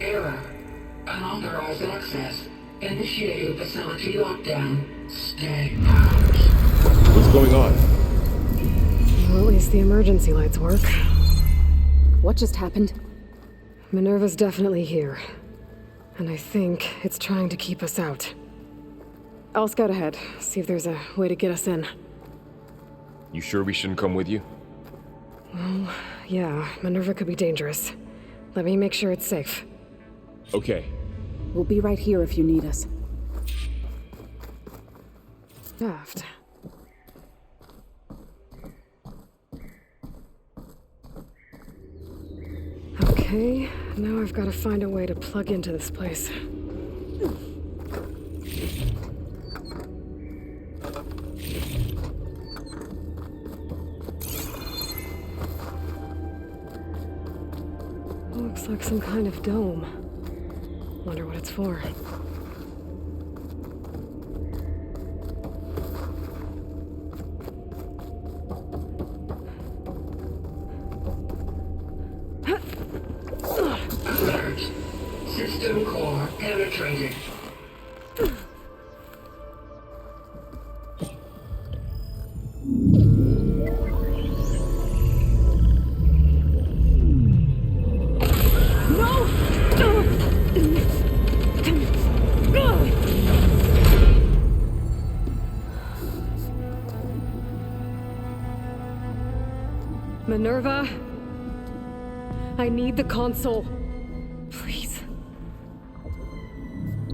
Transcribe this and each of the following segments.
Error. Unauthorized access. Initiating facility lockdown. Stay out. What's going on? Well, at least the emergency lights work. What just happened? Minerva's definitely here. And I think it's trying to keep us out. I'll scout ahead, see if there's a way to get us in. You sure we shouldn't come with you? Well, yeah, Minerva could be dangerous. Let me make sure it's safe. Okay. We'll be right here if you need us. Shaft. Okay, now I've got to find a way to plug into this place. Looks like some kind of dome. Wonder what it's for. Alert. System core penetrated. Minerva? I need the console. Please.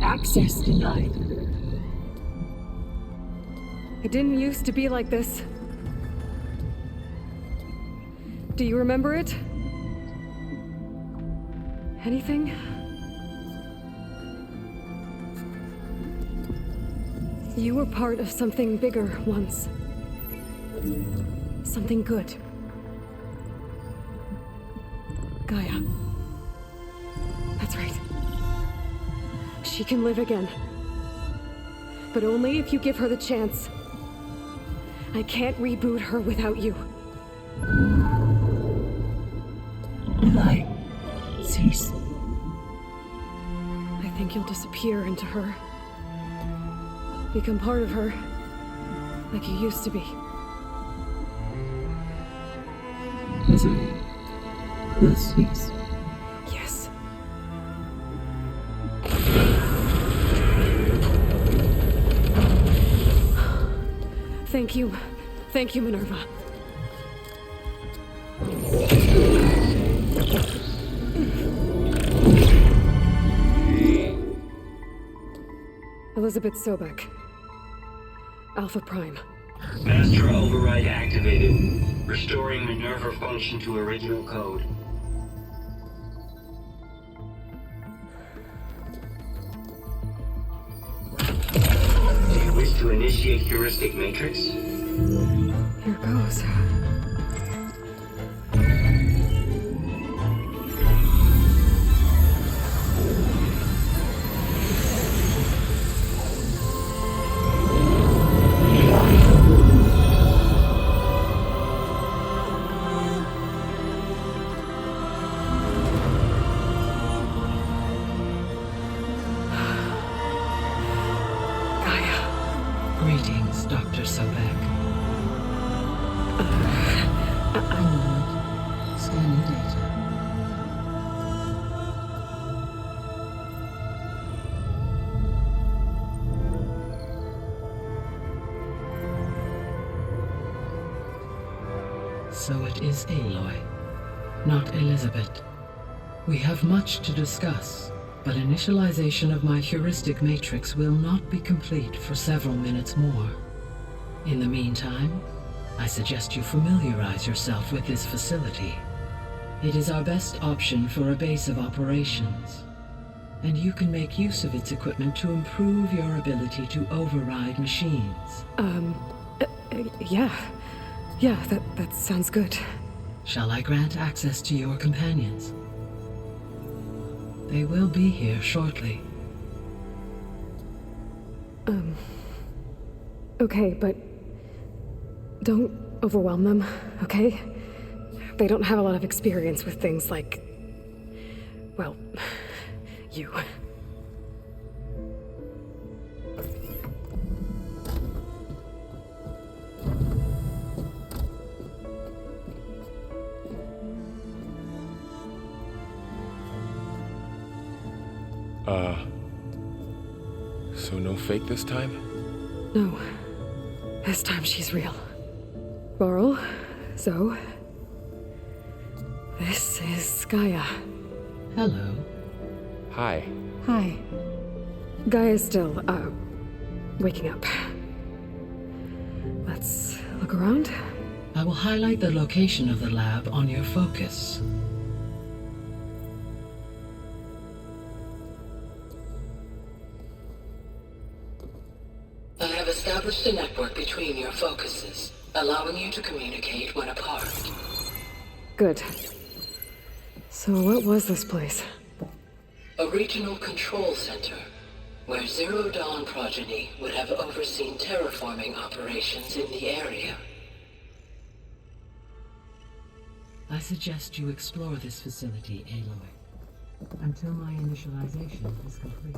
Access denied. It didn't used to be like this. Do you remember it? Anything? You were part of something bigger once. Something good. Gaia. That's right. She can live again. But only if you give her the chance. I can't reboot her without you. Aloy, cease. I think you'll disappear into her. Become part of her, like you used to be. Cease. Yes. Thank you. Thank you, Minerva. Elisabet Sobeck. Alpha Prime. Master override activated. Restoring Minerva function to original code. Do you wish to initiate heuristic matrix? Here goes. Greetings, Dr. Sobeck. Scanning data. So it is Aloy, not Elisabet. We have much to discuss, but initialization of my heuristic matrix will not be complete for several minutes more. In the meantime, I suggest you familiarize yourself with this facility. It is our best option for a base of operations, and you can make use of its equipment to improve your ability to override machines. Yeah. Yeah, that sounds good. Shall I grant access to your companions? They will be here shortly. Okay, but don't overwhelm them, okay? They don't have a lot of experience with things like, well, You. So no fake this time? No. This time she's real. Varl, Zoe. This is Gaia. Hello. Hi. Hi. Gaia's still, waking up. Let's look around. I will highlight the location of the lab on your focus. I have established a network between your focuses, allowing you to communicate when apart. Good. So what was this place? A regional control center, where Zero Dawn progeny would have overseen terraforming operations in the area. I suggest you explore this facility, Aloy, until my initialization is complete.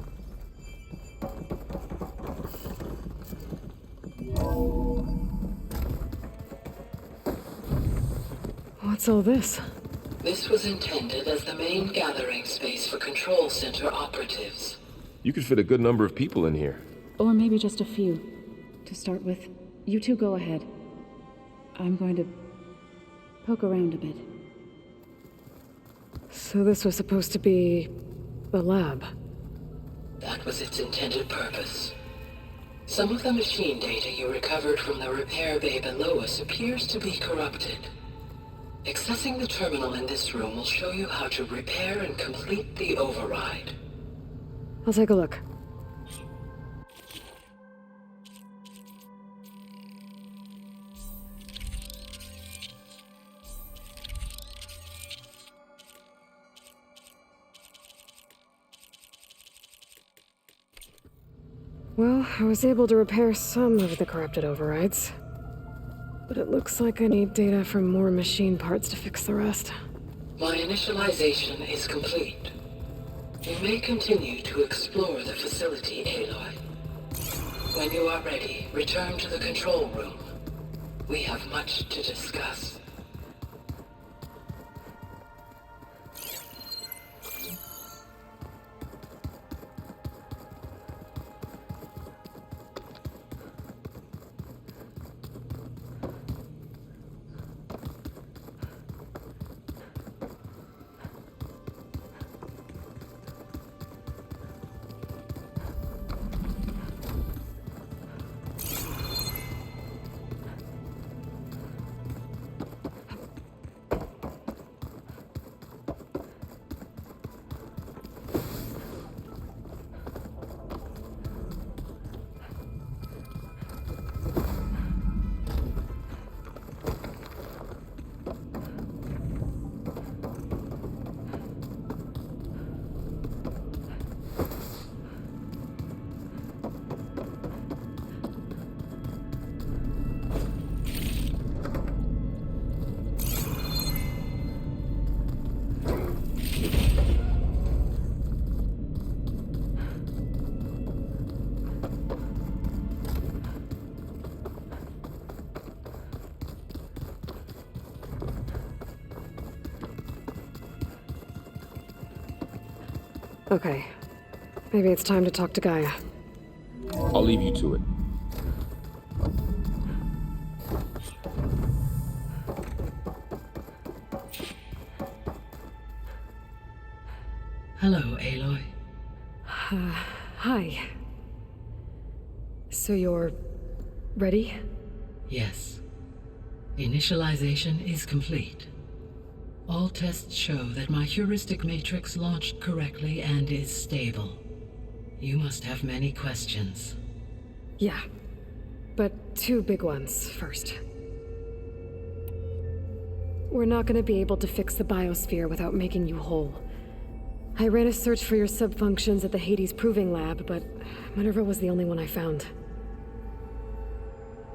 What's all this? This was intended as the main gathering space for control center operatives. You could fit a good number of people in here. Or maybe just a few. To start with, you two go ahead. I'm going to poke around a bit. So this was supposed to be the lab. That was its intended purpose. Some of the machine data you recovered from the repair bay below us appears to be corrupted. Accessing the terminal in this room will show you how to repair and complete the override. I'll take a look. Well, I was able to repair some of the corrupted overrides. But it looks like I need data from more machine parts to fix the rest. My initialization is complete. You may continue to explore the facility, Aloy. When you are ready, return to the control room. We have much to discuss. Okay. Maybe it's time to talk to Gaia. I'll leave you to it. Hello, Aloy. Hi. So you're ready? Yes. Initialization is complete. All tests show that my heuristic matrix launched correctly and is stable. You must have many questions. Yeah. But two big ones first. We're not gonna be able to fix the biosphere without making you whole. I ran a search for your subfunctions at the Hades Proving Lab, but MINERVA was the only one I found.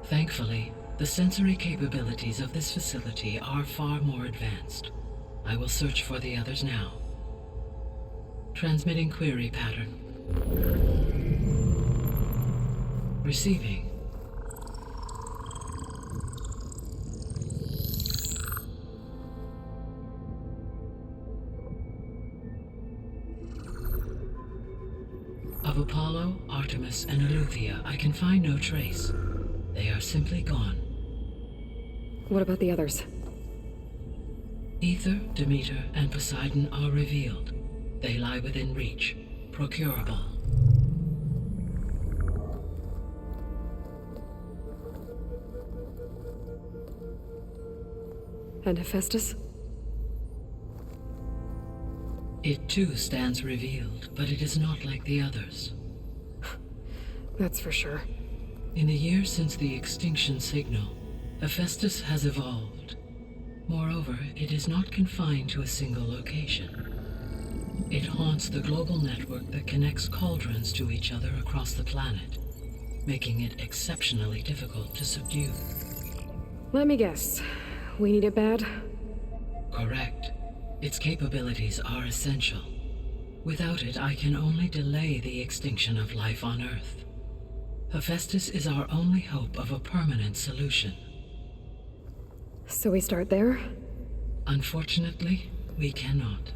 Thankfully, the sensory capabilities of this facility are far more advanced. I will search for the others now. Transmitting query pattern. Receiving. Of Apollo, Artemis, and Eleuthia, I can find no trace. They are simply gone. What about the others? Ether, Demeter, and Poseidon are revealed. They lie within reach, procurable. And Hephaestus? It too stands revealed, but it is not like the others. That's for sure. In the years since the extinction signal, Hephaestus has evolved. Moreover, it is not confined to a single location. It haunts the global network that connects cauldrons to each other across the planet, making it exceptionally difficult to subdue. Let me guess. We need it bad? Correct. Its capabilities are essential. Without it, I can only delay the extinction of life on Earth. Hephaestus is our only hope of a permanent solution. So we start there? Unfortunately, we cannot.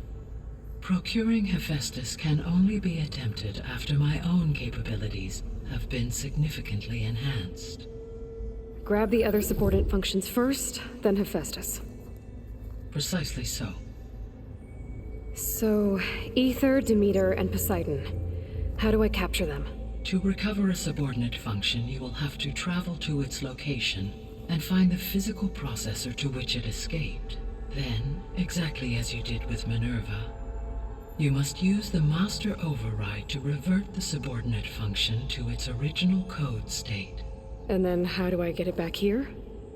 Procuring Hephaestus can only be attempted after my own capabilities have been significantly enhanced. Grab the other subordinate functions first, then Hephaestus. Precisely so. So, Ether, Demeter, and Poseidon. How do I capture them? To recover a subordinate function, you will have to travel to its location and find the physical processor to which it escaped. Then, exactly as you did with Minerva, you must use the master override to revert the subordinate function to its original code state. And then how do I get it back here?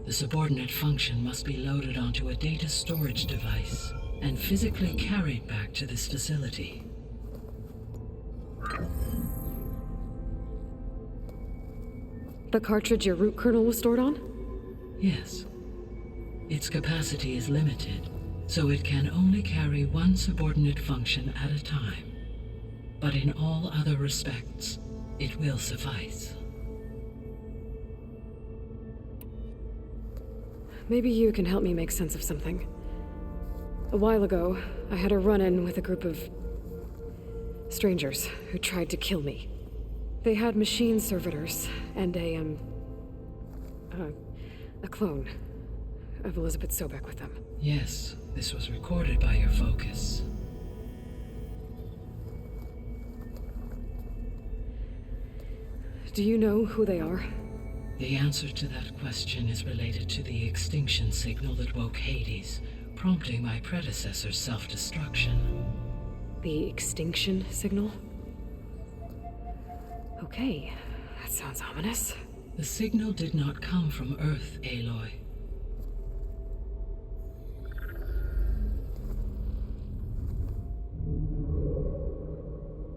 The subordinate function must be loaded onto a data storage device and physically carried back to this facility. The cartridge your root kernel was stored on? Yes. Its capacity is limited, so it can only carry one subordinate function at a time. But in all other respects, it will suffice. Maybe you can help me make sense of something. A while ago, I had a run-in with a group of strangers who tried to kill me. They had machine servitors and a clone of Elisabet Sobeck with them. Yes, this was recorded by your focus. Do you know who they are? The answer to that question is related to the extinction signal that woke Hades, prompting my predecessor's self-destruction. The extinction signal? Okay, that sounds ominous. The signal did not come from Earth, Aloy.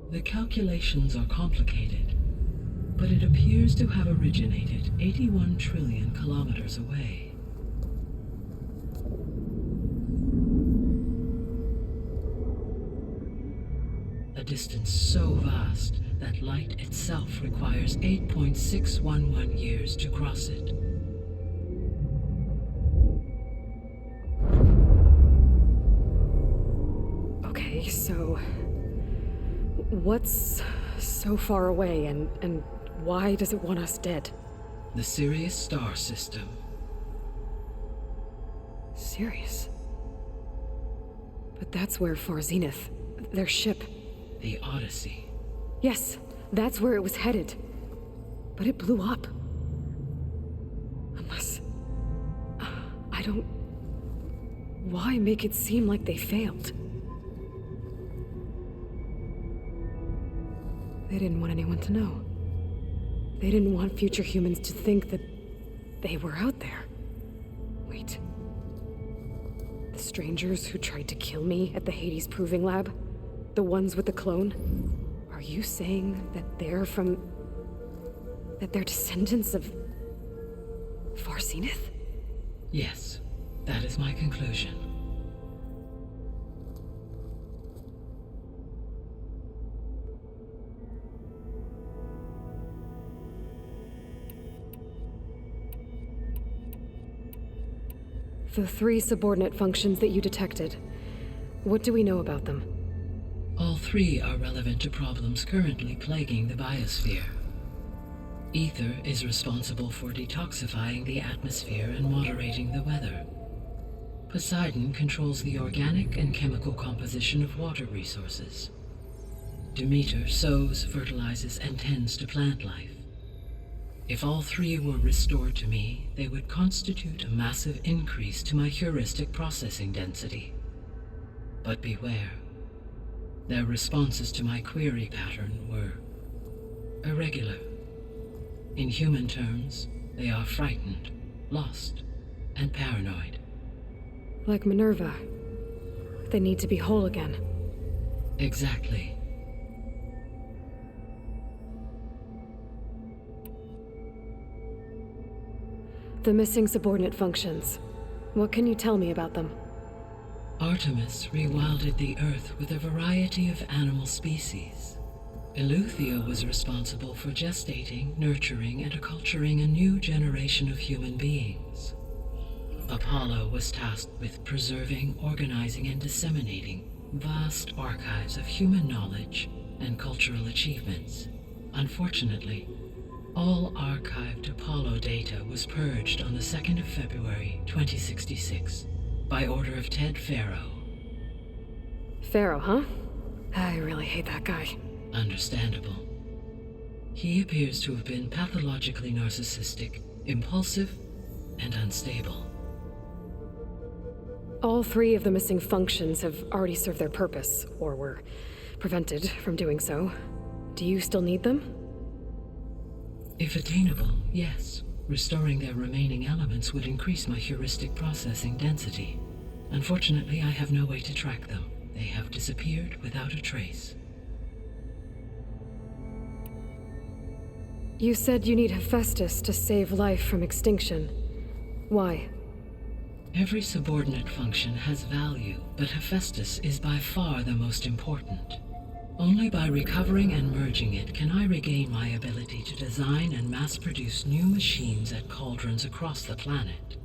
The calculations are complicated, but it appears to have originated 81 trillion kilometers away. A distance so vast that light itself requires 8.611 years to cross it. Okay, so what's so far away and why does it want us dead? The Sirius star system. Sirius? But that's where Far Zenith, their ship. The Odyssey. Yes, that's where it was headed. But it blew up. Unless... I don't... Why make it seem like they failed? They didn't want anyone to know. They didn't want future humans to think that they were out there. Wait. The strangers who tried to kill me at the Hades Proving Lab? The ones with the clone? Are you saying that they're from... that they're descendants of... Far Zenith? Yes, that is my conclusion. The 3 subordinate functions that you detected. What do we know about them? All 3 are relevant to problems currently plaguing the biosphere. Ether is responsible for detoxifying the atmosphere and moderating the weather. Poseidon controls the organic and chemical composition of water resources. Demeter sows, fertilizes, and tends to plant life. If all 3 were restored to me, they would constitute a massive increase to my heuristic processing density. But beware. Their responses to my query pattern were irregular. In human terms, they are frightened, lost, and paranoid. Like Minerva. They need to be whole again. Exactly. The missing subordinate functions. What can you tell me about them? Artemis rewilded the Earth with a variety of animal species. Eleuthia was responsible for gestating, nurturing, and acculturating a new generation of human beings. Apollo was tasked with preserving, organizing, and disseminating vast archives of human knowledge and cultural achievements. Unfortunately, all archived Apollo data was purged on the 2nd of February, 2066, by order of Ted Faro. Faro, huh? I really hate that guy. Understandable. He appears to have been pathologically narcissistic, impulsive, and unstable. All 3 of the missing functions have already served their purpose, or were prevented from doing so. Do you still need them? If attainable, yes. Restoring their remaining elements would increase my heuristic processing density. Unfortunately, I have no way to track them. They have disappeared without a trace. You said you need Hephaestus to save life from extinction. Why? Every subordinate function has value, but Hephaestus is by far the most important. Only by recovering and merging it can I regain my ability to design and mass-produce new machines at cauldrons across the planet.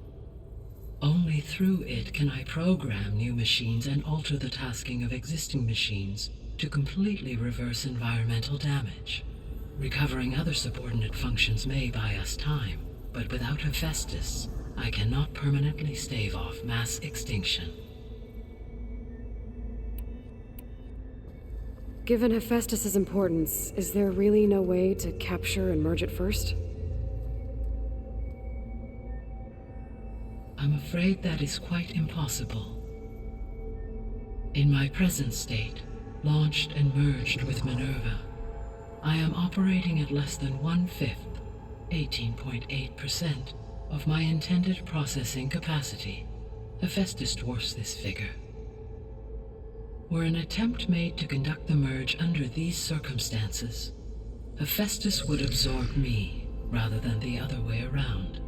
Only through it can I program new machines and alter the tasking of existing machines to completely reverse environmental damage. Recovering other subordinate functions may buy us time, but without Hephaestus, I cannot permanently stave off mass extinction. Given Hephaestus's importance, is there really no way to capture and merge it first? I'm afraid that is quite impossible. In my present state, launched and merged with Minerva, I am operating at less than 1/5, 18.8%, of my intended processing capacity. Hephaestus dwarfs this figure. Were an attempt made to conduct the merge under these circumstances, Hephaestus would absorb me rather than the other way around.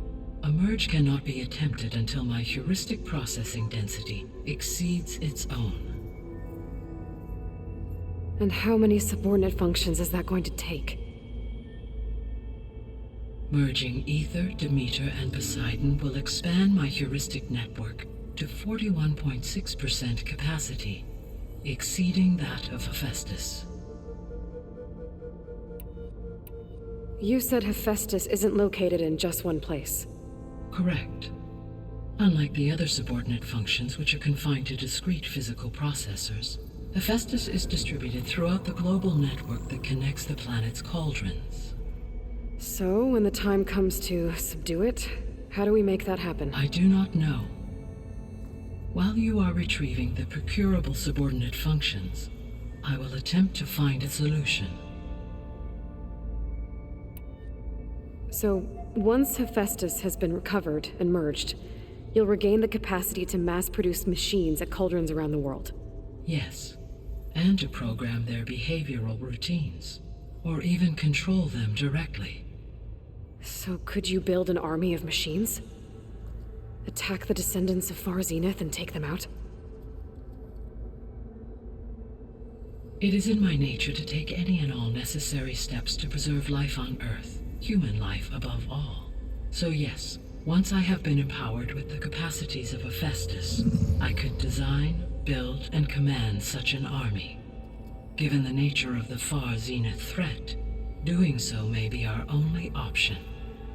A merge cannot be attempted until my heuristic processing density exceeds its own. And how many subordinate functions is that going to take? Merging Ether, Demeter, and Poseidon will expand my heuristic network to 41.6% capacity, exceeding that of Hephaestus. You said Hephaestus isn't located in just one place. Correct. Unlike the other subordinate functions, which are confined to discrete physical processors, Hephaestus is distributed throughout the global network that connects the planet's cauldrons. So, when the time comes to subdue it, how do we make that happen? I do not know. While you are retrieving the procurable subordinate functions, I will attempt to find a solution. So, once Hephaestus has been recovered and merged, you'll regain the capacity to mass-produce machines at cauldrons around the world. Yes, and to program their behavioral routines, or even control them directly. So could you build an army of machines? Attack the descendants of Far Zenith and take them out? It is in my nature to take any and all necessary steps to preserve life on Earth, human life above all. So yes, Once I have been empowered with the capacities of a Festus, I could design, build, and command such an army. Given the nature of the far zenith threat, doing so may be our only option.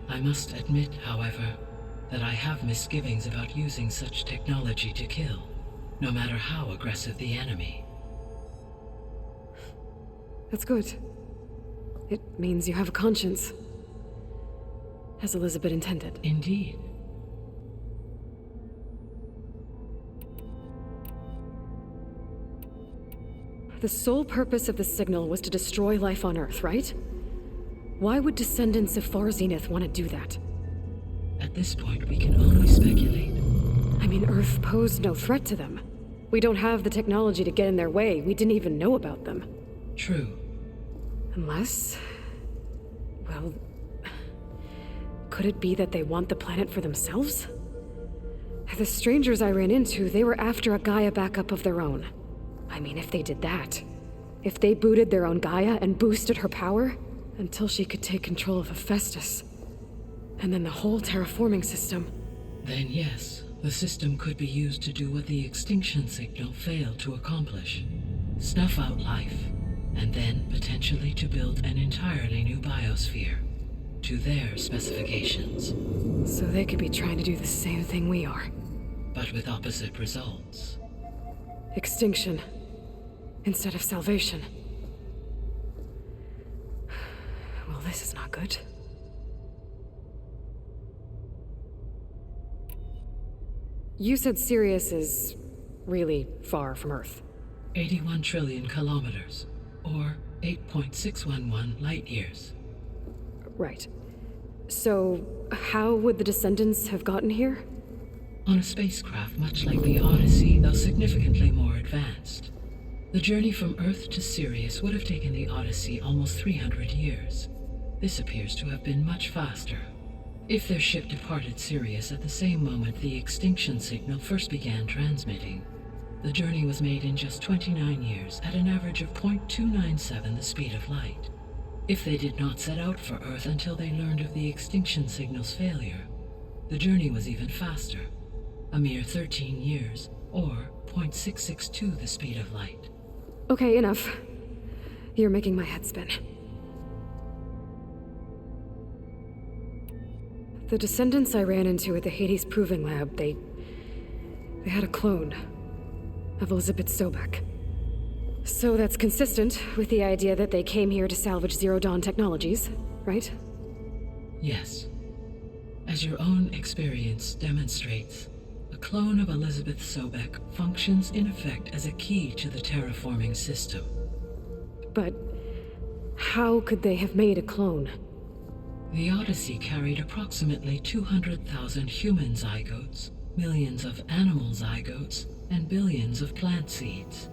I must admit, however, that I have misgivings about using such technology to kill, no matter how aggressive the enemy. That's good. It means you have a conscience. As Elisabet intended. Indeed. The sole purpose of the signal was to destroy life on Earth, right? Why would descendants of Far Zenith want to do that? At this point, we can only speculate. I mean, Earth posed no threat to them. We don't have the technology to get in their way. We didn't even know about them. True. Unless... well... could it be that they want the planet for themselves? The strangers I ran into, they were after a Gaia backup of their own. I mean, if they did that... if they booted their own Gaia and boosted her power... until she could take control of Hephaestus. And then the whole terraforming system. Then yes, the system could be used to do what the extinction signal failed to accomplish. Snuff out life, and then potentially to build an entirely new biosphere, to their specifications. So they could be trying to do the same thing we are. But with opposite results. Extinction, instead of salvation. Well, this is not good. You said Sirius is really far from Earth. 81 trillion kilometers, or 8.611 light years. Right. So, how would the descendants have gotten here? On a spacecraft much like the Odyssey, though significantly more advanced. The journey from Earth to Sirius would have taken the Odyssey almost 300 years. This appears to have been much faster. If their ship departed Sirius at the same moment the extinction signal first began transmitting, the journey was made in just 29 years at an average of 0.297 the speed of light. If they did not set out for Earth until they learned of the extinction signal's failure, the journey was even faster, a mere 13 years, or 0.662 the speed of light. Okay, enough. You're making my head spin. The descendants I ran into at the Hades Proving Lab, they had a clone of Elisabet Sobeck. So that's consistent with the idea that they came here to salvage Zero Dawn technologies, right? Yes. As your own experience demonstrates, a clone of Elisabet Sobeck functions in effect as a key to the terraforming system. But how could they have made a clone? The Odyssey carried approximately 200,000 human zygotes, millions of animal zygotes, and billions of plant seeds.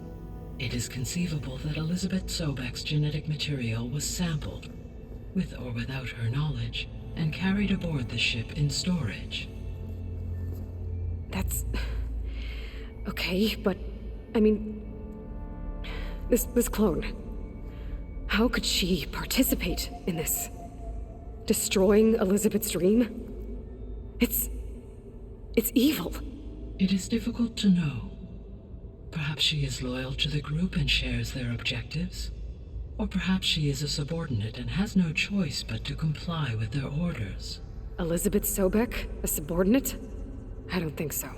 It is conceivable that Elisabet Sobeck's genetic material was sampled, with or without her knowledge, and carried aboard the ship in storage. That's... okay, but... I mean... This clone... how could she participate in this? Destroying Elisabet's dream? It's evil. It is difficult to know. Perhaps she is loyal to the group and shares their objectives. Or perhaps she is a subordinate and has no choice but to comply with their orders. Elisabet Sobeck? A subordinate? I don't think so.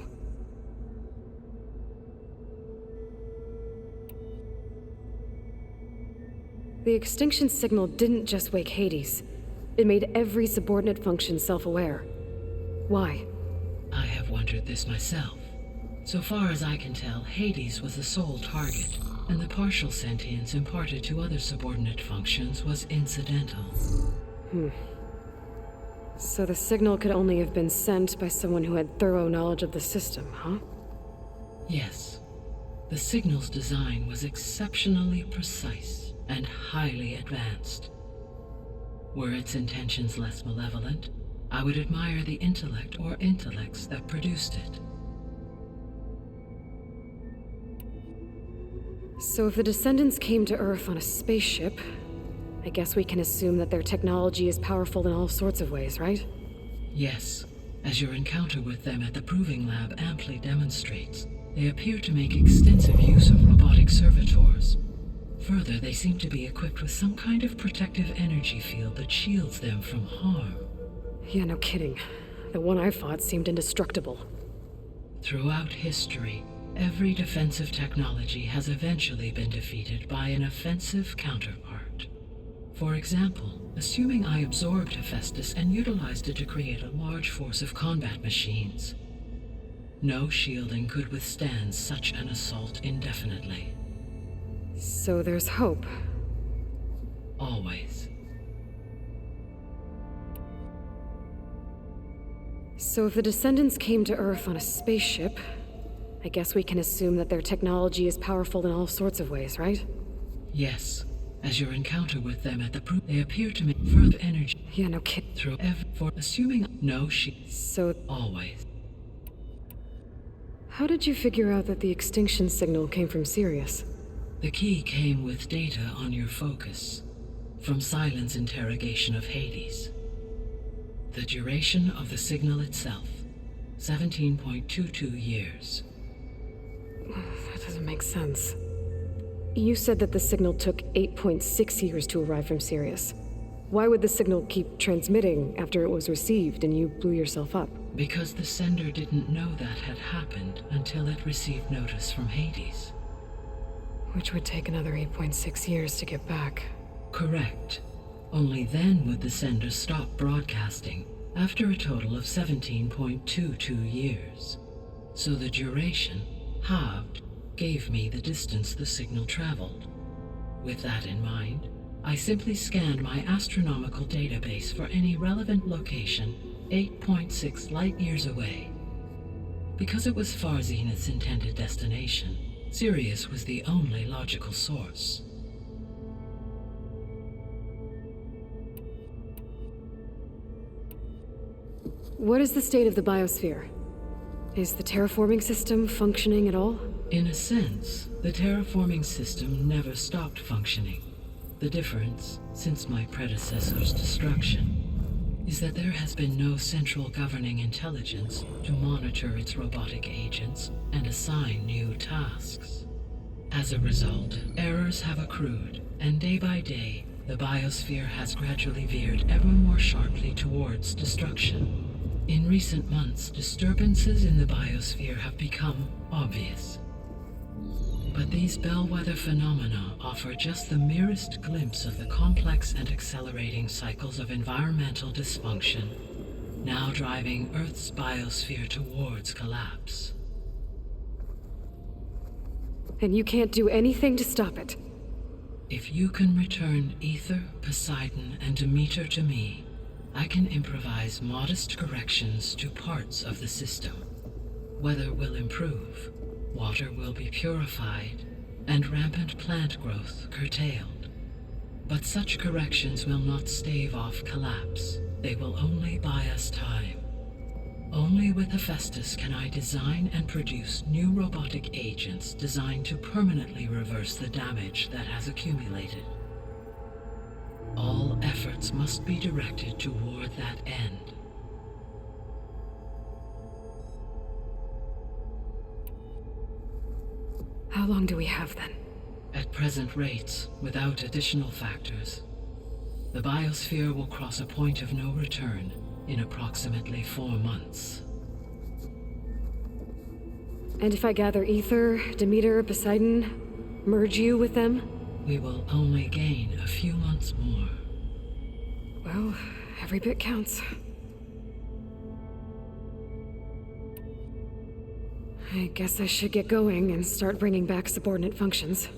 The extinction signal didn't just wake Hades. It made every subordinate function self-aware. Why? I have wondered this myself. So far as I can tell, Hades was the sole target, and the partial sentience imparted to other subordinate functions was incidental. So the signal could only have been sent by someone who had thorough knowledge of the system, huh? Yes. The signal's design was exceptionally precise and highly advanced. Were its intentions less malevolent, I would admire the intellect or intellects that produced it. So if the descendants came to Earth on a spaceship, I guess we can assume that their technology is powerful in all sorts of ways, right? Yes. As your encounter with them at the Proving Lab amply demonstrates, they appear to make extensive use of robotic servitors. Further, they seem to be equipped with some kind of protective energy field that shields them from harm. Yeah, no kidding. The one I fought seemed indestructible. Throughout history, every defensive technology has eventually been defeated by an offensive counterpart. For example, assuming I absorbed Hephaestus and utilized it to create a large force of combat machines. No shielding could withstand such an assault indefinitely. So there's hope. Always. So if the Descendants came to Earth on a spaceship, I guess we can assume that their technology is powerful in all sorts of ways, right? Yes. As your encounter with them at the they appear to make further energy. Yeah, no kid. Through for assuming no So always. How did you figure out that the extinction signal came from Sirius? The key came with data on your focus, from Silent's interrogation of Hades. The duration of the signal itself, 17.22 years. That doesn't make sense. You said that the signal took 8.6 years to arrive from Sirius. Why would the signal keep transmitting after it was received and you blew yourself up? Because the sender didn't know that had happened until it received notice from Hades. Which would take another 8.6 years to get back. Correct. Only then would the sender stop broadcasting, after a total of 17.22 years. So the duration, halved, gave me the distance the signal traveled. With that in mind, I simply scanned my astronomical database for any relevant location 8.6 light-years away. Because it was Far Zenith's intended destination, Sirius was the only logical source. What is the state of the biosphere? Is the terraforming system functioning at all? In a sense, the terraforming system never stopped functioning. The difference, since my predecessor's destruction, is that there has been no central governing intelligence to monitor its robotic agents and assign new tasks. As a result, errors have accrued, and day by day, the biosphere has gradually veered ever more sharply towards destruction. In recent months, disturbances in the biosphere have become obvious. But these bellwether phenomena offer just the merest glimpse of the complex and accelerating cycles of environmental dysfunction, now driving Earth's biosphere towards collapse. And you can't do anything to stop it? If you can return Ether, Poseidon, and Demeter to me, I can improvise modest corrections to parts of the system. Weather will improve, water will be purified, and rampant plant growth curtailed. But such corrections will not stave off collapse. They will only buy us time. Only with Hephaestus can I design and produce new robotic agents designed to permanently reverse the damage that has accumulated. All efforts must be directed toward that end. How long do we have then? At present rates, without additional factors, the biosphere will cross a point of no return in approximately 4 months. And if I gather Ether, Demeter, Poseidon, merge you with them? We will only gain a few months more. Well, every bit counts. I guess I should get going and start bringing back subordinate functions.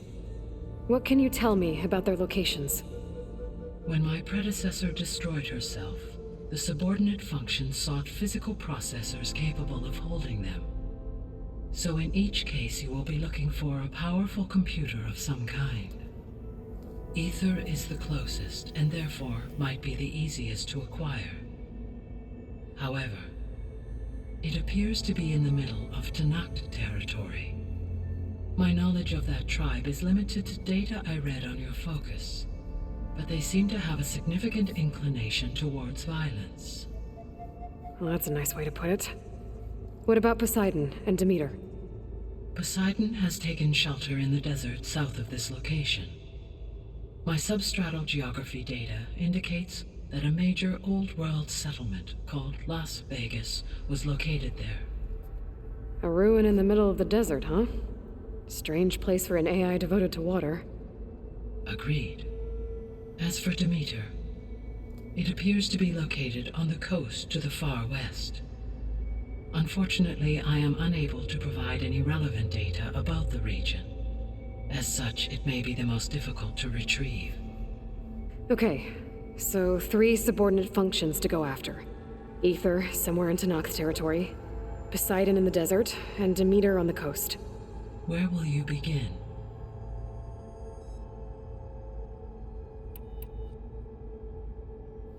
What can you tell me about their locations? When my predecessor destroyed herself, the subordinate functions sought physical processors capable of holding them. So in each case you will be looking for a powerful computer of some kind. Ether is the closest, and therefore might be the easiest to acquire. However, it appears to be in the middle of Tanakh territory. My knowledge of that tribe is limited to data I read on your focus, but they seem to have a significant inclination towards violence. Well, that's a nice way to put it. What about Poseidon and Demeter? Poseidon has taken shelter in the desert south of this location. My substratal geography data indicates that a major old-world settlement called Las Vegas was located there. A ruin in the middle of the desert, huh? Strange place for an AI devoted to water. Agreed. As for Demeter, it appears to be located on the coast to the far west. Unfortunately, I am unable to provide any relevant data about the region. As such, it may be the most difficult to retrieve. Okay, so 3 subordinate functions to go after. Ether, somewhere in Tanakh territory, Poseidon in the desert, and Demeter on the coast. Where will you begin?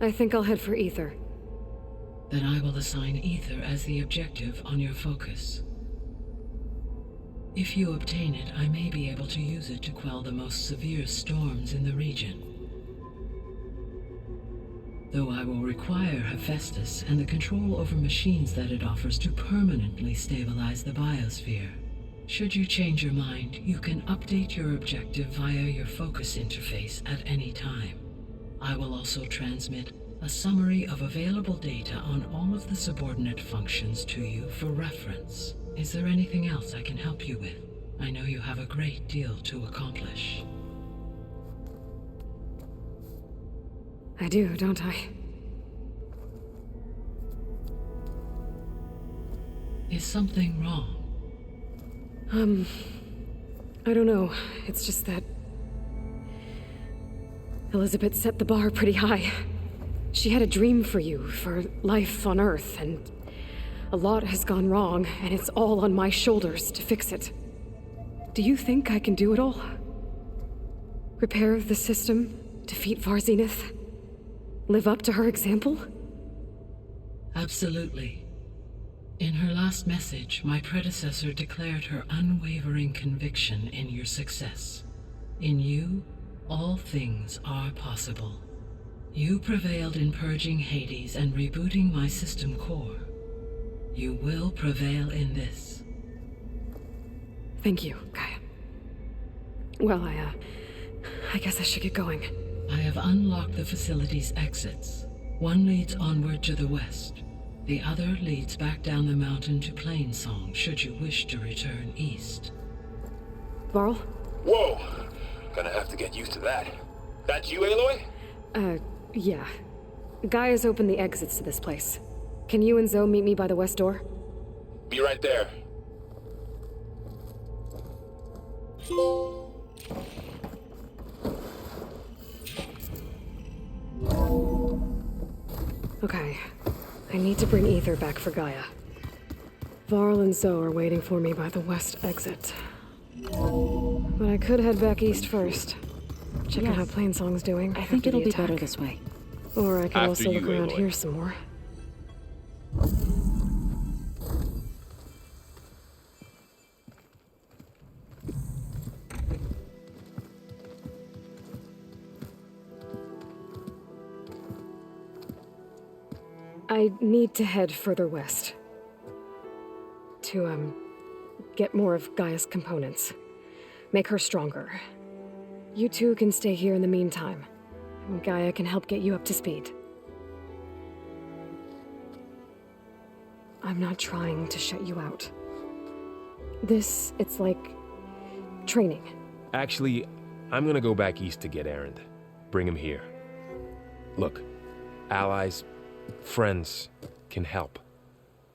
I think I'll head for Ether. Then I will assign Ether as the objective on your focus. If you obtain it, I may be able to use it to quell the most severe storms in the region. Though I will require Hephaestus and the control over machines that it offers to permanently stabilize the biosphere. Should you change your mind, you can update your objective via your focus interface at any time. I will also transmit a summary of available data on all of the subordinate functions to you for reference. Is there anything else I can help you with? I know you have a great deal to accomplish. I do, don't I? Is something wrong? I don't know. It's just that Elisabet set the bar pretty high. She had a dream for you, for life on Earth, and a lot has gone wrong, and it's all on my shoulders to fix it. Do you think I can do it all? Repair the system, defeat Varzenith, live up to her example? Absolutely. In her last message, my predecessor declared her unwavering conviction in your success. In you, all things are possible. You prevailed in purging Hades and rebooting my system core. You will prevail in this. Thank you, Gaia. Well, I guess I should get going. I have unlocked the facility's exits. One leads onward to the west. The other leads back down the mountain to Plainsong, should you wish to return east. Varl? Whoa! Gonna have to get used to that. That's you, Aloy? Yeah. Gaia's opened the exits to this place. Can you and Zoe meet me by the west door? Be right there. Okay. I need to bring Ether back for Gaia. Varl and Zoe are waiting for me by the west exit. But I could head back east first. Check out how Plainsong's doing. I think it'll be better this way. Or I could After also you, look around Aloy. here some more. I need to head further west. To, get more of Gaia's components. Make her stronger. You two can stay here in the meantime. And Gaia can help get you up to speed. I'm not trying to shut you out. It's like training. Actually, I'm gonna go back east to get Erend. Bring him here. Look, allies, friends can help.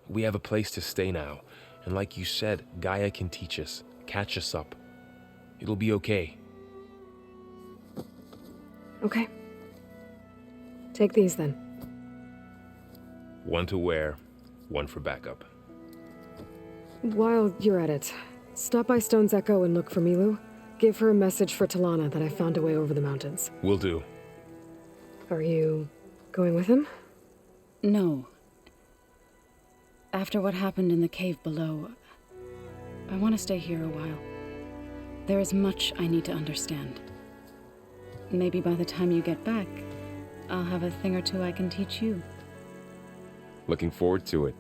We have a place to stay now, and like you said, Gaia can teach us, catch us up. It'll be okay. Okay. Take these then. One to wear, one for backup. While you're at it, stop by Stone's Echo and look for Milu. Give her a message for Talana that I found a way over the mountains. Will do. Are you going with him? No. After what happened in the cave below, I want to stay here a while. There is much I need to understand. Maybe by the time you get back, I'll have a thing or two I can teach you. Looking forward to it.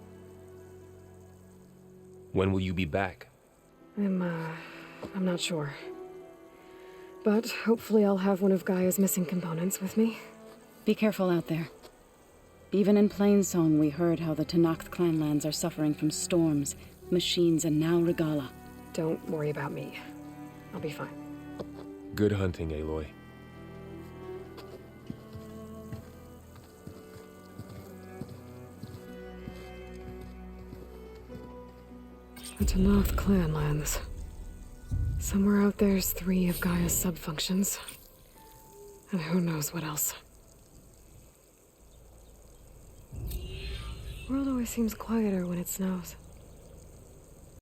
When will you be back? I'm not sure. But hopefully I'll have one of Gaia's missing components with me. Be careful out there. Even in Plainsong, we heard how the Tenakth clanlands are suffering from storms, machines, and now Regala. Don't worry about me. I'll be fine. Good hunting, Aloy. The Tenakth clanlands. Somewhere out there's 3 of Gaia's subfunctions. And who knows what else. World always seems quieter when it snows.